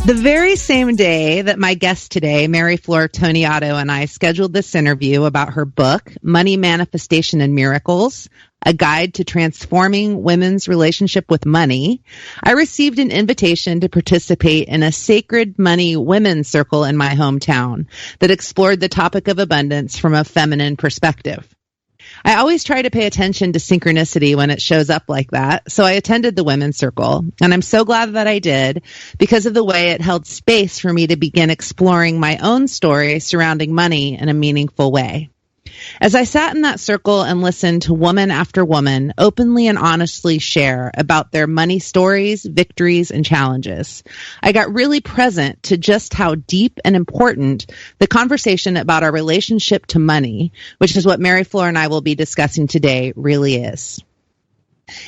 The very same day that my guest today, Mary Flor Toniato, and I scheduled this interview about her book, Money Manifestation and Miracles, A Guide to Transforming Women's Relationship with Money, I received an invitation to participate in a sacred money women's circle in my hometown that explored the topic of abundance from a feminine perspective. I always try to pay attention to synchronicity when it shows up like that, so I attended the women's circle, and I'm so glad that I did because of the way it held space for me to begin exploring my own story surrounding money in a meaningful way. As I sat in that circle and listened to woman after woman openly and honestly share about their money stories, victories, and challenges, I got really present to just how deep and important the conversation about our relationship to money, which is what Mary Flor and I will be discussing today, really is.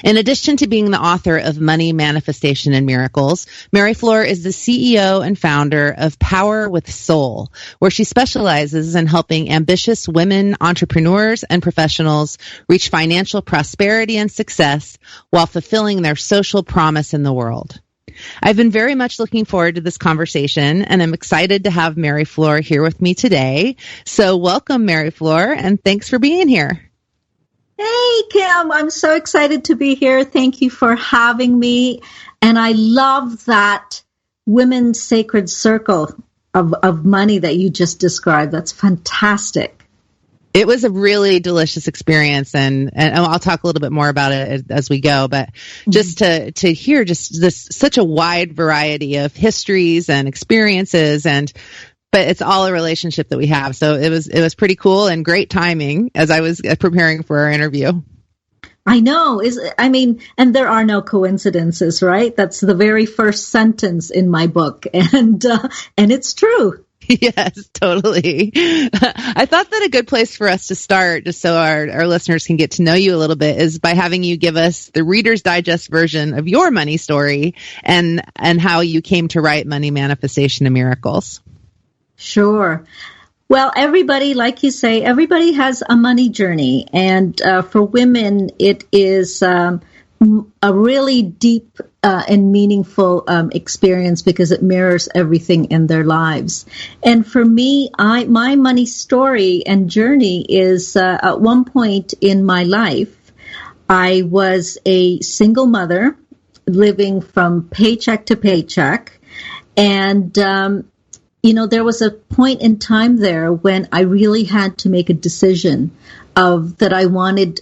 In addition to being the author of Money Manifestation and Miracles, Mary Flor is the CEO and founder of Power with Soul, where she specializes in helping ambitious women entrepreneurs and professionals reach financial prosperity and success while fulfilling their social promise in the world. I've been very much looking forward to this conversation, and I'm excited to have Mary Flor here with me today. So welcome, Mary Flor, and thanks for being here. Hey, Kim, I'm so excited to be here. Thank you for having me. And I love that women's sacred circle of money that you just described. That's fantastic. It was a really delicious experience, and I'll talk a little bit more about it as we go, but just to hear just this such a wide variety of histories and experiences, but it's all a relationship that we have. So it was pretty cool and great timing as I was preparing for our interview. I know. And there are no coincidences, right? That's the very first sentence in my book, and it's true. Yes, totally. I thought that a good place for us to start, just so our listeners can get to know you a little bit, is by having you give us the Reader's Digest version of your money story and how you came to write Money Manifestation and Miracles. Sure. Well, everybody, like you say, everybody has a money journey. And for women, it is a really deep and meaningful experience because it mirrors everything in their lives. And for me, my money story and journey is at one point in my life, I was a single mother living from paycheck to paycheck. And there was a point in time there when I really had to make a decision that I wanted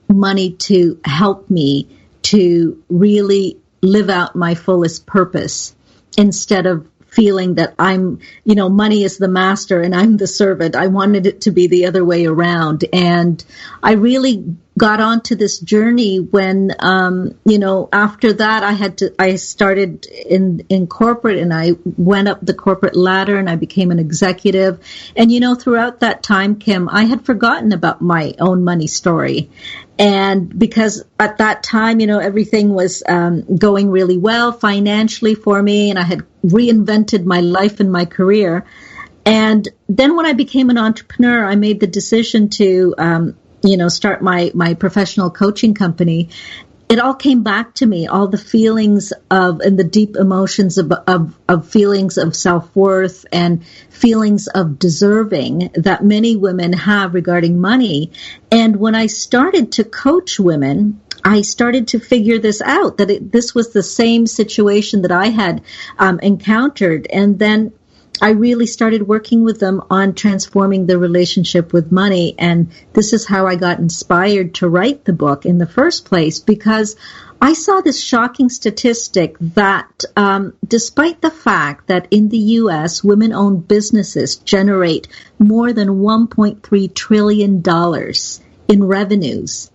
money to help me to really live out my fullest purpose instead of feeling that money is the master and I'm the servant. I wanted it to be the other way around. And I really got onto this journey when, after that I started in corporate, and I went up the corporate ladder and I became an executive. And, throughout that time, Kim, I had forgotten about my own money story. And because at that time, everything was going really well financially for me, and I had reinvented my life and my career. And then when I became an entrepreneur, I made the decision to start my professional coaching company. It all came back to me, all the feelings and the deep emotions of feelings of self-worth and feelings of deserving that many women have regarding money. And when I started to coach women, I started to figure this out, that this was the same situation that I had encountered. And then I really started working with them on transforming their relationship with money. And this is how I got inspired to write the book in the first place, because I saw this shocking statistic that despite the fact that in the U.S., women-owned businesses generate more than $1.3 trillion in revenues,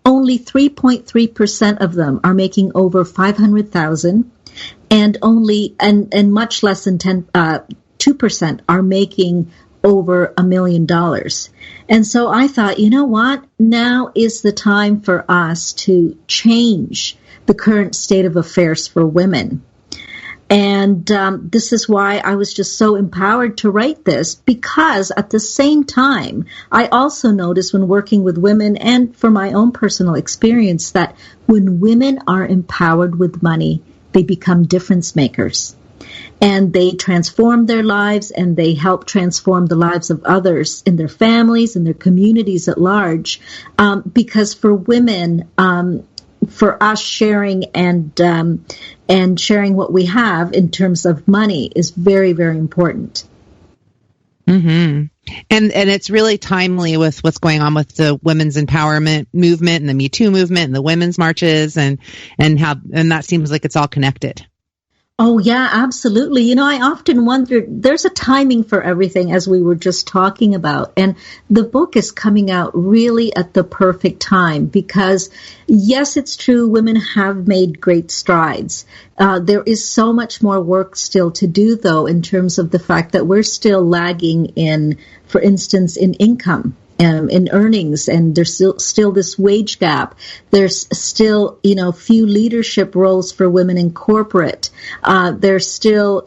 only 3.3% of them are making over $500,000, and much less than 2% are making over $1 million. And so I thought, you know what? Now is the time for us to change the current state of affairs for women. And this is why I was just so empowered to write this, because at the same time, I also noticed when working with women and for my own personal experience that when women are empowered with money, they become difference makers. And they transform their lives, and they help transform the lives of others in their families and their communities at large. Because for women, for us sharing and sharing what we have in terms of money is very, very important. Mm-hmm. And it's really timely with what's going on with the women's empowerment movement and the Me Too movement and the women's marches and that seems like it's all connected. Oh, yeah, absolutely. You know, I often wonder, there's a timing for everything, as we were just talking about. And the book is coming out really at the perfect time because, yes, it's true, women have made great strides. There is so much more work still to do, though, in terms of the fact that we're still lagging in, for instance, in income. In earnings, and there's still this wage gap. There's still, few leadership roles for women in corporate. There's still,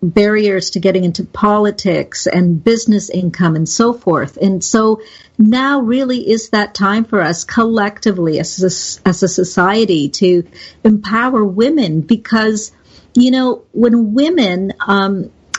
barriers to getting into politics and business income and so forth. And so now really is that time for us collectively as a society to empower women because, when women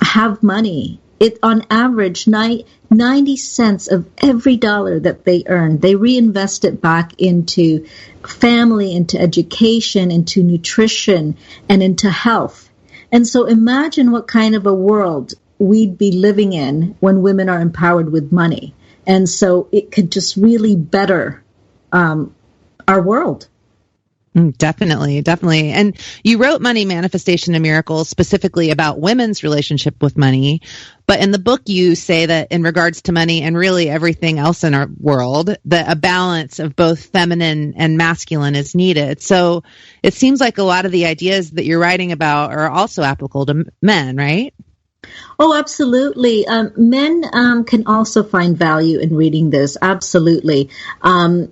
have money, it on average 90 cents of every dollar that they earn, they reinvest it back into family, into education, into nutrition, and into health. And so imagine what kind of a world we'd be living in when women are empowered with money. And so it could just really better our world. Definitely. And you wrote Money, Manifestation, and Miracles specifically about women's relationship with money. But in the book, you say that in regards to money and really everything else in our world, that a balance of both feminine and masculine is needed. So it seems like a lot of the ideas that you're writing about are also applicable to men, right? Oh, absolutely. Men can also find value in reading this. Absolutely. I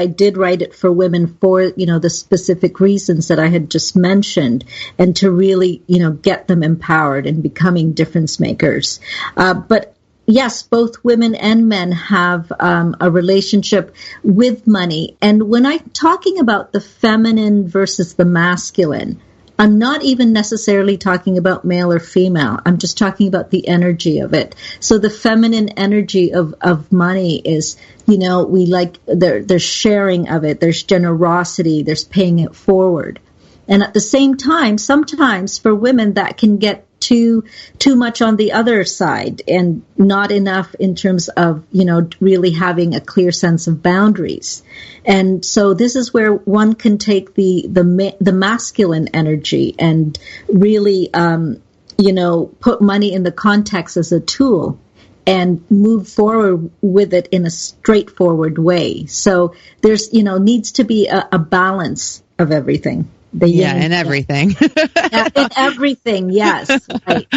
did write it for women for, the specific reasons that I had just mentioned and to really, get them empowered and becoming difference makers. But yes, both women and men have a relationship with money. And when I'm talking about the feminine versus the masculine, I'm not even necessarily talking about male or female. I'm just talking about the energy of it. So the feminine energy of money is, we like, there's sharing of it. There's generosity. There's paying it forward. And at the same time, sometimes for women that can get too much on the other side and not enough in terms of, really having a clear sense of boundaries. And so this is where one can take the masculine energy and really, put money in the context as a tool and move forward with it in a straightforward way. So there's, needs to be a balance of everything. In everything. In everything, yes. Right.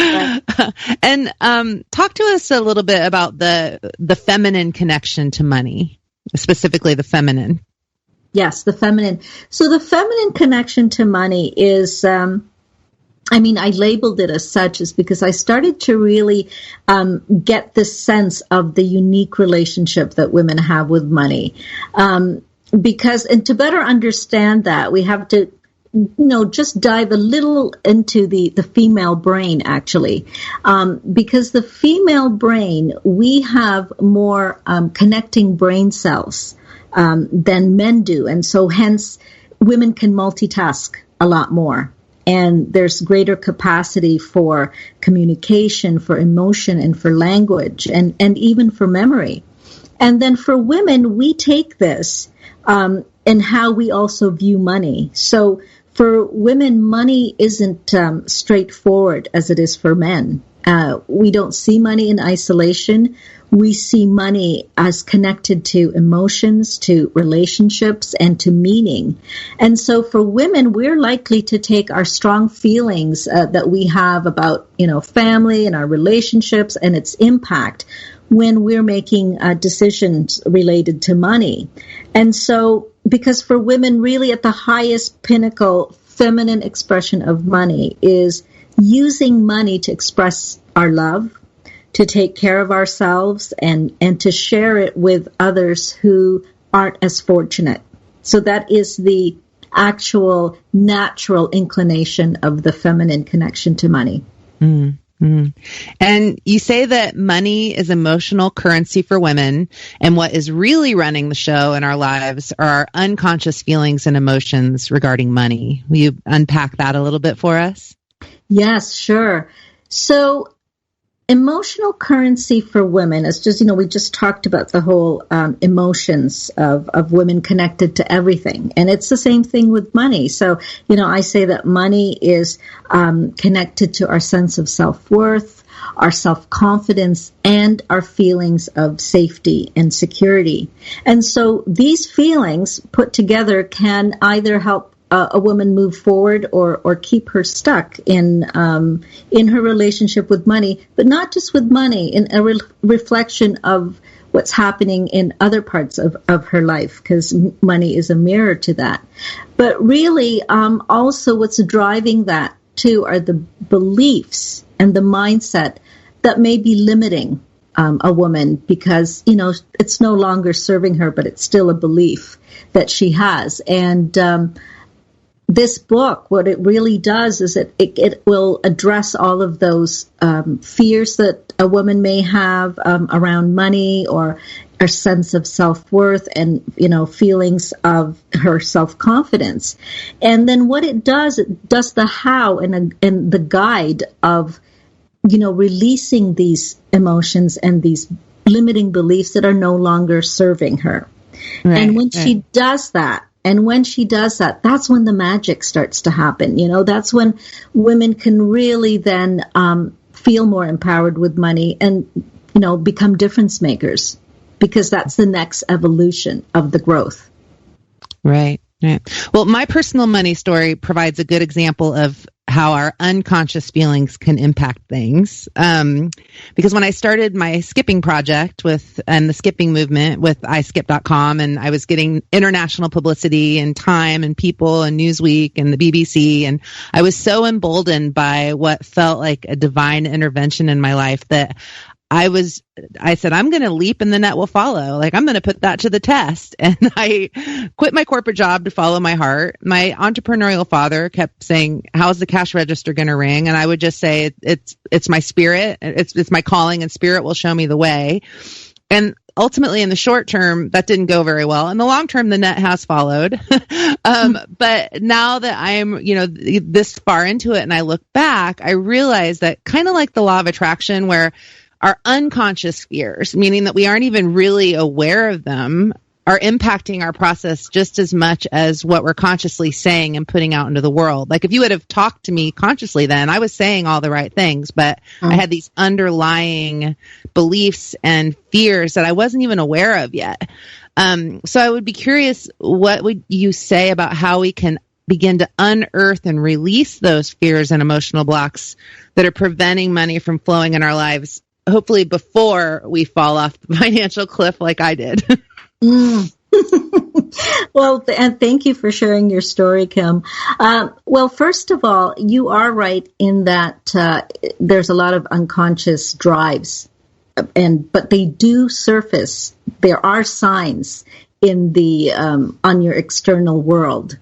And talk to us a little bit about the feminine connection to money, specifically the feminine. Yes, the feminine. So the feminine connection to money is, I labeled it as such is because I started to really get the sense of the unique relationship that women have with money. And to better understand that, we have to just dive a little into the female brain, actually. Because the female brain, we have more connecting brain cells than men do. And so hence, women can multitask a lot more. And there's greater capacity for communication, for emotion, and for language, and even for memory. And then for women, we take this and how we also view money. So for women, money isn't straightforward as it is for men. We don't see money in isolation. We see money as connected to emotions, to relationships, and to meaning. And so for women, we're likely to take our strong feelings that we have about, family and our relationships and its impact when we're making decisions related to money. And so because for women, really at the highest pinnacle, feminine expression of money is using money to express our love, to take care of ourselves, and to share it with others who aren't as fortunate. So that is the actual natural inclination of the feminine connection to money. Mm-hmm. And you say that money is emotional currency for women, and what is really running the show in our lives are our unconscious feelings and emotions regarding money. Will you unpack that a little bit for us? Yes, sure. So emotional currency for women is just, we just talked about the whole emotions of women connected to everything. And it's the same thing with money. So, I say that money is connected to our sense of self-worth, our self-confidence, and our feelings of safety and security. And so these feelings put together can either help a woman move forward or keep her stuck in her relationship with money, but not just with money, in a reflection of what's happening in other parts of her life, because money is a mirror to that. But really, also what's driving that too are the beliefs and the mindset that may be limiting a woman, because, it's no longer serving her, but it's still a belief that she has. And this book, what it really does is it will address all of those fears that a woman may have around money, or a sense of self-worth, and feelings of her self-confidence. And then what it does the how and the guide of releasing these emotions and these limiting beliefs that are no longer serving her. Right, and when she does that, that's when the magic starts to happen. That's when women can really then feel more empowered with money and, become difference makers, because that's the next evolution of the growth. Right. Well, my personal money story provides a good example of how our unconscious feelings can impact things. Because when I started my skipping project and the skipping movement with iskip.com, and I was getting international publicity and Time and People and Newsweek and the BBC, and I was so emboldened by what felt like a divine intervention in my life that I said, I'm going to leap and the net will follow. Like, I'm going to put that to the test. And I quit my corporate job to follow my heart. My entrepreneurial father kept saying, how's the cash register going to ring? And I would just say, it's my spirit. It's my calling, and spirit will show me the way. And ultimately, in the short term, that didn't go very well. In the long term, the net has followed. But now that I'm, this far into it and I look back, I realize that, kind of like the law of attraction, where our unconscious fears, meaning that we aren't even really aware of them, are impacting our process just as much as what we're consciously saying and putting out into the world. Like, if you would have talked to me consciously then, I was saying all the right things, but I had these underlying beliefs and fears that I wasn't even aware of yet. So I would be curious, what would you say about how we can begin to unearth and release those fears and emotional blocks that are preventing money from flowing in our lives, hopefully before we fall off the financial cliff like I did? Well, and thank you for sharing your story, Kim. Well, first of all, you are right in that there's a lot of unconscious drives, but they do surface. There are signs in the on your external world,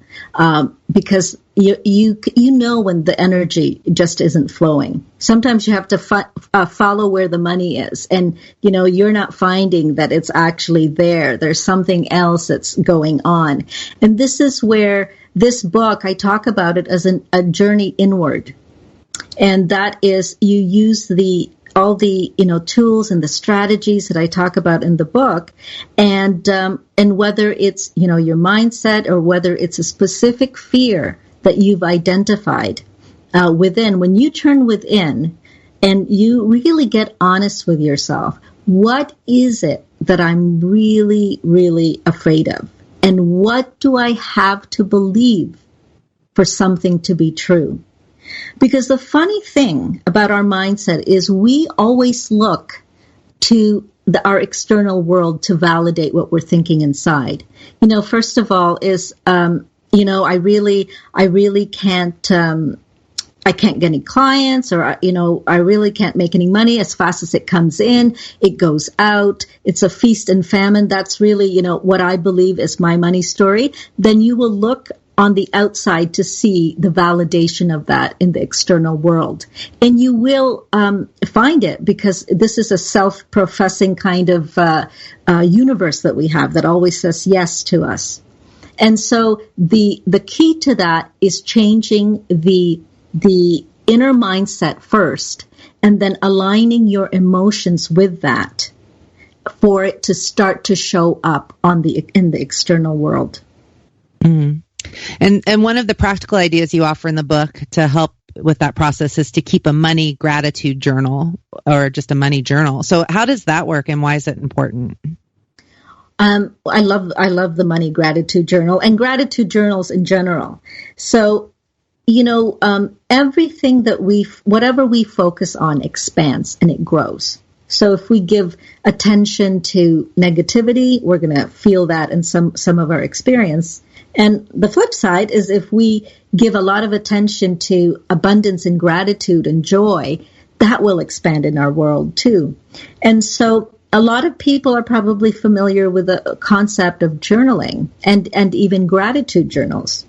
because you know when the energy just isn't flowing. Sometimes you have to follow where the money is, and you're not finding that it's actually there. There's something else that's going on, and this is where this book, I talk about it as a journey inward, and that is, you use all the tools and the strategies that I talk about in the book, and whether it's your mindset, or whether it's a specific fear that you've identified within. When you turn within and you really get honest with yourself, what is it that I'm really, really afraid of, and what do I have to believe for something to be true? Because the funny thing about our mindset is we always look to our external world to validate what we're thinking inside. First of all is, I really can't, I can't get any clients, or, I really can't make any money. As fast as it comes in, it goes out. It's a feast and famine. That's really, what I believe is my money story. Then you will look on the outside to see the validation of that in the external world. And you will find it, because this is a self-professing kind of universe that we have that always says yes to us. And so the key to that is changing the inner mindset first, and then aligning your emotions with that for it to start to show up in the external world. Mm. And one of the practical ideas you offer in the book to help with that process is to keep a money gratitude journal, or just a money journal. So how does that work, and why is it important? I love the money gratitude journal and gratitude journals in general. So, everything whatever we focus on expands and it grows. So if we give attention to negativity, we're going to feel that in some of our experience. And the flip side is, if we give a lot of attention to abundance and gratitude and joy, that will expand in our world too. And so a lot of people are probably familiar with the concept of journaling and even gratitude journals.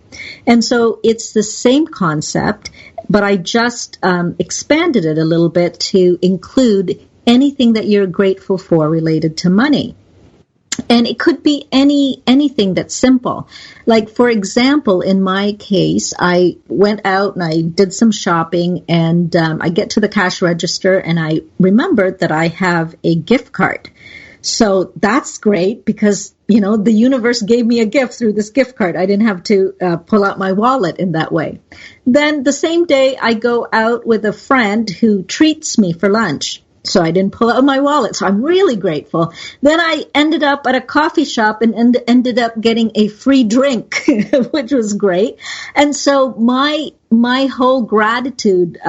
And so it's the same concept, but I just expanded it a little bit to include anything that you're grateful for related to money. And it could be anything that's simple. Like, for example, in my case, I went out and I did some shopping, and I get to the cash register and I remembered that I have a gift card. So that's great, because, the universe gave me a gift through this gift card. I didn't have to pull out my wallet in that way. Then the same day I go out with a friend who treats me for lunch. So I didn't pull out my wallet. So I'm really grateful. Then I ended up at a coffee shop and ended up getting a free drink, which was great. And so my whole gratitude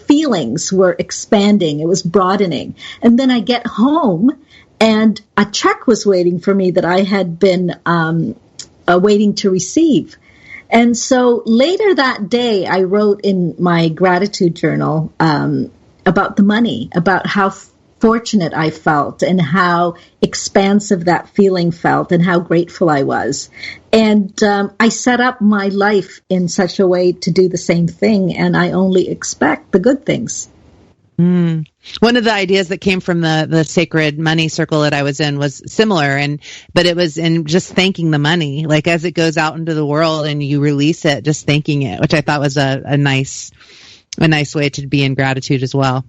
feelings were expanding. It was broadening. And then I get home and a check was waiting for me that I had been waiting to receive. And so later that day, I wrote in my gratitude journal about the money, about how fortunate I felt and how expansive that feeling felt and how grateful I was. And I set up my life in such a way to do the same thing, and I only expect the good things. Mm. One of the ideas that came from the sacred money circle that I was in was similar, but it was in just thanking the money, like as it goes out into the world and you release it, just thanking it, which I thought was a nice way to be in gratitude as well.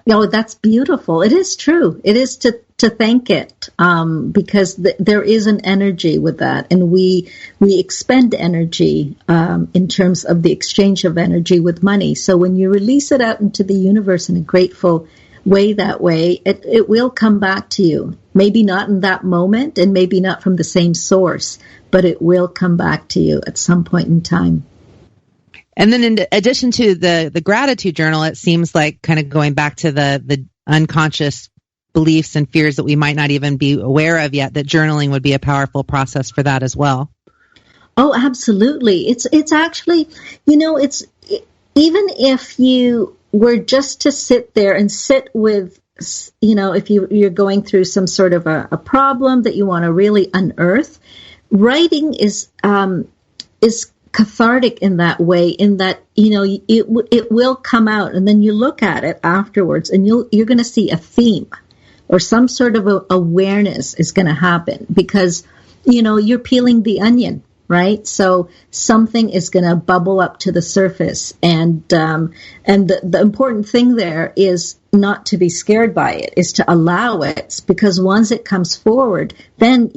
Oh, that's beautiful. It is true. It is to thank it, because there is an energy with that, and we expend energy in terms of the exchange of energy with money. So when you release it out into the universe in a grateful way, that way, it will come back to you. Maybe not in that moment, and maybe not from the same source, but it will come back to you at some point in time. And then in addition to the gratitude journal, it seems like, kind of going back to the unconscious beliefs and fears that we might not even be aware of yet, that journaling would be a powerful process for that as well. Oh, absolutely. It's actually, it's even if you were just to sit there and sit with, if you're going through some sort of a problem that you want to really unearth, writing is cathartic in that way, in that, it will come out, and then you look at it afterwards and you're going to see a theme or some sort of awareness is going to happen, because, you're peeling the onion, right? So something is going to bubble up to the surface. And the important thing there is not to be scared by it, is to allow it, because once it comes forward, then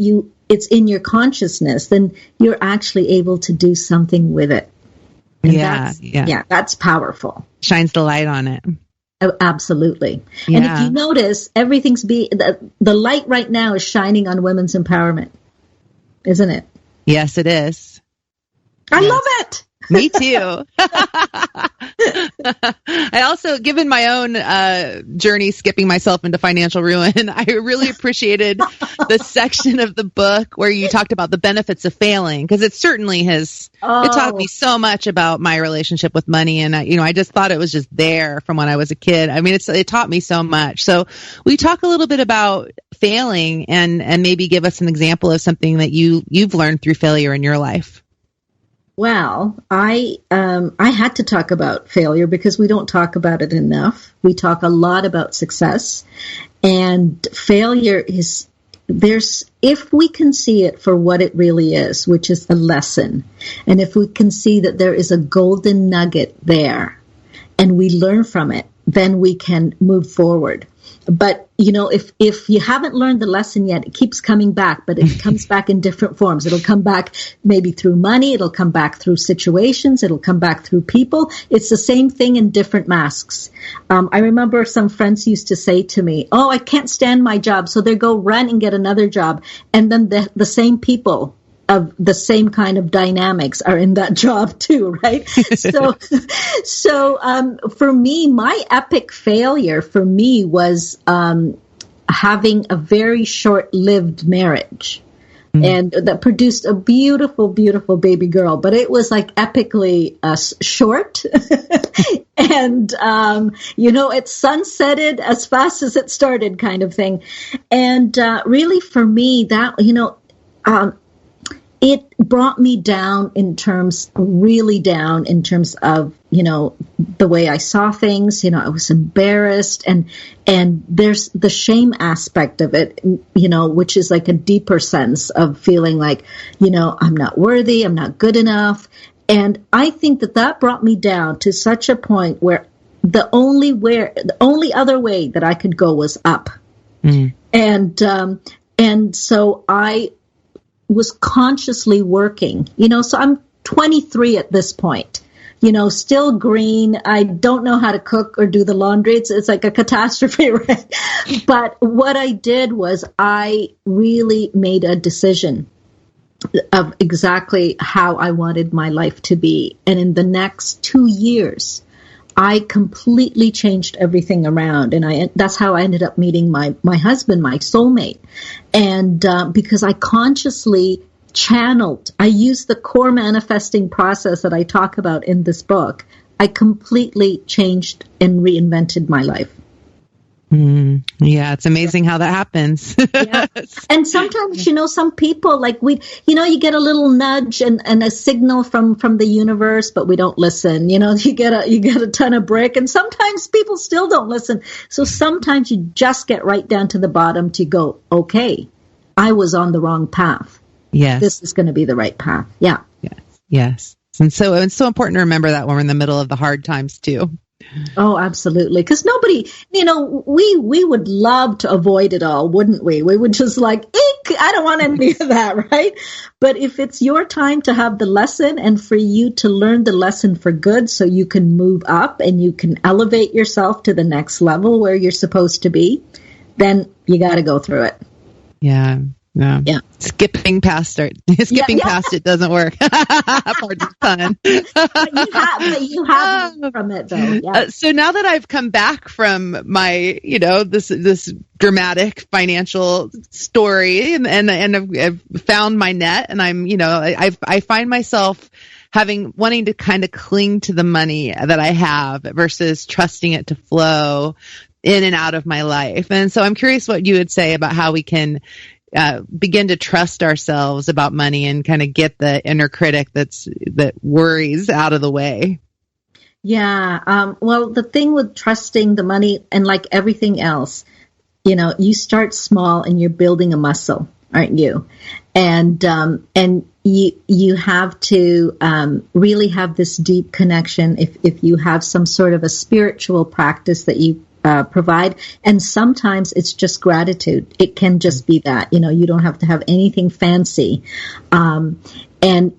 it's in your consciousness, then you're actually able to do something with it. And that's powerful. Shines the light on it. Oh, absolutely. Yeah. And if you notice, the light right now is shining on women's empowerment, isn't it? Yes, it is. I love it. Me too. I also, given my own journey skipping myself into financial ruin, I really appreciated the section of the book where you talked about the benefits of failing, because it certainly has, it taught me so much about my relationship with money. And, I just thought it was just there from when I was a kid. I mean, it taught me so much. So will you talk a little bit about failing and maybe give us an example of something that you've learned through failure in your life? Well, I had to talk about failure because we don't talk about it enough. We talk a lot about success, and failure is if we can see it for what it really is, which is a lesson, and if we can see that there is a golden nugget there, and we learn from it, then we can move forward. But, if you haven't learned the lesson yet, it keeps coming back, but it comes back in different forms. It'll come back maybe through money. It'll come back through situations. It'll come back through people. It's the same thing in different masks. I remember some friends used to say to me, oh, I can't stand my job. So they go run and get another job. And then the same people of the same kind of dynamics are in that job too, right? So for me, my epic failure for me was having a very short-lived marriage. And that produced a beautiful, beautiful baby girl. But it was like epically short. And, it sunsetted as fast as it started kind of thing. And really for me, that, it brought me down in terms of, the way I saw things. I was embarrassed, and there's the shame aspect of it, which is like a deeper sense of feeling like, I'm not worthy, I'm not good enough. And I think that brought me down to such a point where the only other way that I could go was up. And so I was consciously working, so I'm 23 at this point, still green. I don't know how to cook or do the laundry. It's like a catastrophe, right? But what I did was I really made a decision of exactly how I wanted my life to be. And in the next 2 years, I completely changed everything around. And that's how I ended up meeting my husband, my soulmate. And because I consciously channeled, I used the core manifesting process that I talk about in this book. I completely changed and reinvented my life. Yeah, it's amazing how that happens. Yeah. And sometimes, some people you get a little nudge and a signal from the universe, but we don't listen. You get a ton of brick, and sometimes people still don't listen. So sometimes you just get right down to the bottom to go, okay, I was on the wrong path. Yes. This is going to be the right path. Yeah. Yes. And so it's so important to remember that when we're in the middle of the hard times too. Oh, absolutely. Because nobody, we would love to avoid it all, wouldn't we? We would just like, eek, I don't want any of that, right? But if it's your time to have the lesson and for you to learn the lesson for good so you can move up and you can elevate yourself to the next level where you're supposed to be, then you got to go through it. Yeah. Yeah. Skipping past it doesn't work. Pardon the pun. But you have from it though. Yeah. So now that I've come back from my, this dramatic financial story and I've found my net, and I'm, I find myself wanting to kind of cling to the money that I have versus trusting it to flow in and out of my life. And so I'm curious what you would say about how we can begin to trust ourselves about money and kind of get the inner critic that worries out of the way. Yeah. Well, the thing with trusting the money, and like everything else, you start small and you're building a muscle, aren't you? And you have to really have this deep connection if you have some sort of a spiritual practice that you provide. And sometimes it's just gratitude. It can just be that, you don't have to have anything fancy. And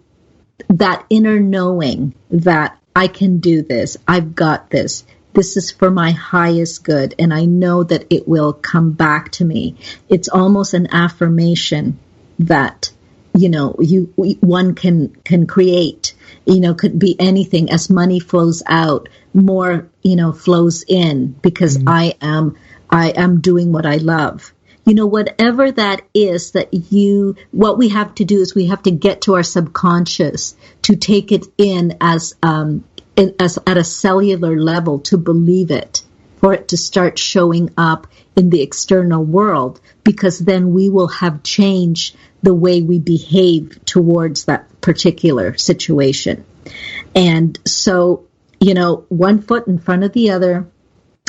that inner knowing that I can do this, I've got this, this is for my highest good, and I know that it will come back to me. It's almost an affirmation that, one can create, could be anything. As money flows out, more, flows in, because I am doing what I love. Whatever that is what we have to do is we have to get to our subconscious to take it in as at a cellular level, to believe it, for it to start showing up in the external world, because then we will have changed the way we behave towards that particular situation. And so, one foot in front of the other,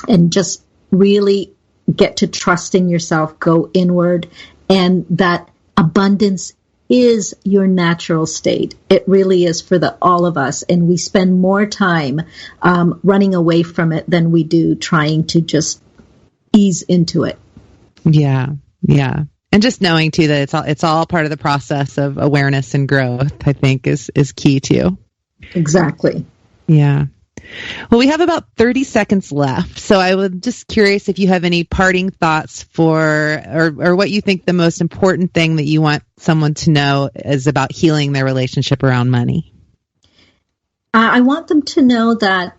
and just really get to trusting yourself, go inward, and that abundance is your natural state. It really is for all of us, and we spend more time running away from it than we do trying to just ease into it. Yeah, yeah. And just knowing too that it's all part of the process of awareness and growth, I think is key too. Exactly. Yeah. Well, we have about 30 seconds left. So I was just curious if you have any parting thoughts or what you think the most important thing that you want someone to know is about healing their relationship around money. I want them to know that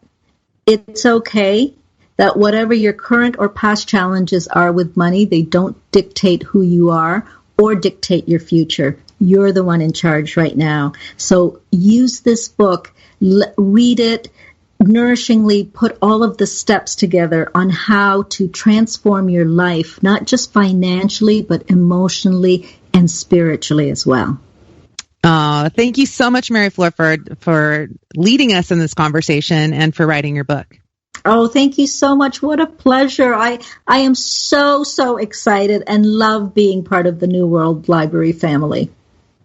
it's okay, that whatever your current or past challenges are with money, they don't dictate who you are or dictate your future. You're the one in charge right now. So use this book, read it, nourishingly put all of the steps together on how to transform your life, not just financially, but emotionally and spiritually as well. Thank you so much, Mary Flor, for leading us in this conversation and for writing your book. Oh, thank you so much. What a pleasure. I am so excited and love being part of the New World Library family.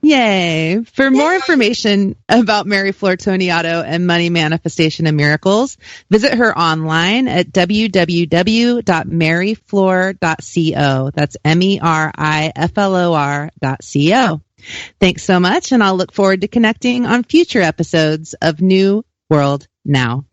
Yay. For more information about Mary Flor Toniato and Money Manifestation and Miracles, visit her online at www.maryflor.co. That's MERIFLOR.co. Thanks so much, and I'll look forward to connecting on future episodes of New World Now.